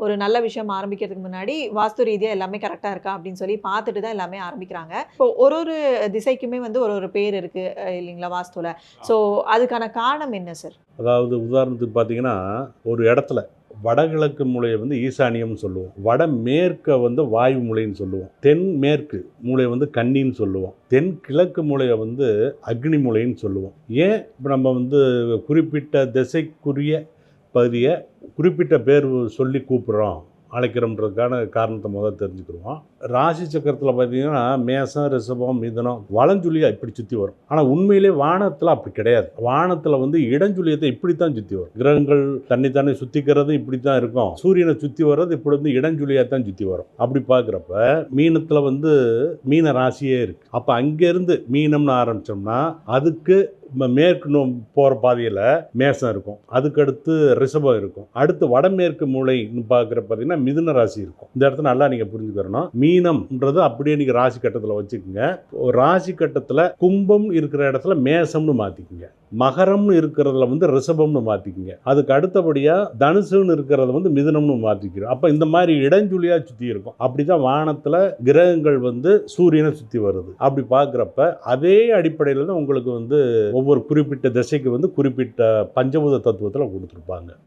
ஒரு நல்ல விஷயம் ஆரம்பிக்கிறதுக்கு முன்னாடி வாஸ்து ரீதியா எல்லாமே கரெக்ட்டா இருக்கா அப்படின்னு சொல்லி பார்த்துட்டு தான் எல்லாமே ஆரம்பிக்கிறாங்க. இப்போ ஒரு திசைக்குமே வந்து ஒரு பேர் இருக்கு இல்லைங்களா வாஸ்துல. ஸோ அதுக்கான காரணம் என்ன சார்? அதாவது உதாரணத்துக்கு பார்த்தீங்கன்னா, ஒரு இடத்துல வடகிழக்கு மூலையை வந்து ஈசானியம்னு சொல்லுவோம். வடமேற்க வந்து வாயு மூலைன்னு சொல்லுவோம். தென்மேற்கு மூலையை வந்து கன்னின்னு சொல்லுவோம். தென்கிழக்கு மூலையை வந்து அக்னி மூலைன்னு சொல்லுவோம். ஏன் இப்போ நம்ம வந்து குறிப்பிட்ட திசைக்குரிய பகுதியை குறிப்பிட்ட பேர் சொல்லி கூப்பிட்றோம், அழைக்கிறோம்ன்றதுக்கான காரணத்தை முதல்ல தெரிஞ்சுக்கிடுவோம். ராசி சக்கரத்தில் பார்த்தீங்கன்னா மேசம், ரிஷபம், மிதுனம் வலஞ்சுழியாக இப்படி சுற்றி வரும். ஆனால் உண்மையிலே வானத்தில் அப்படி கிடையாது. வானத்தில் வந்து இடஞ்சுழியத்தை இப்படித்தான் சுற்றி வரும். கிரகங்கள் தன்னைத்தானே சுற்றிக்கிறது இப்படி தான் இருக்கும். சூரியனை சுற்றி வர்றது இப்படி வந்து இடஞ்சுழியாக தான் சுற்றி வரும். அப்படி பார்க்குறப்ப மீனத்தில் வந்து மீன ராசியே இருக்குது. அப்போ அங்கேருந்து மீனம்னு ஆரம்பித்தோம்னா அதுக்கு மேற்கு போகிற பாதையில் மேசம் இருக்கும். அதுக்கடுத்து ரிஷபம் இருக்கும். அடுத்து வடமேற்கு மூலைன்னு பார்க்குற பார்த்தீங்கன்னா மிதுன ராசி இருக்கும். இந்த இடத்துல நல்லா நீங்கள் புரிஞ்சுக்கிறணும். மீனம்ன்றது அப்படியே நீங்கள் ராசி கட்டத்தில் வச்சுக்கோங்க. ராசி கட்டத்தில் கும்பம் இருக்கிற இடத்துல மேசம்னு மாற்றிக்குங்க. மகரம்னு இருக்கிறதுல வந்து ரிஷபம்னு மாற்றிக்குங்க. அதுக்கு அடுத்தபடியாக தனுசுன்னு இருக்கிறத வந்து மிதுனம்னு மாற்றிக்கிறோம். அப்போ இந்த மாதிரி இடஞ்சுழியாக சுற்றி இருக்கும். அப்படி தான் வானத்தில் கிரகங்கள் வந்து சூரியனை சுற்றி வருது. அப்படி பார்க்குறப்ப அதே அடிப்படையில் தான் உங்களுக்கு வந்து ஒவ்வொரு குறிப்பிட்ட திசைக்கு வந்து குறிப்பிட்ட பஞ்சபூத தத்துவத்தில் கொடுத்துருப்பாங்க.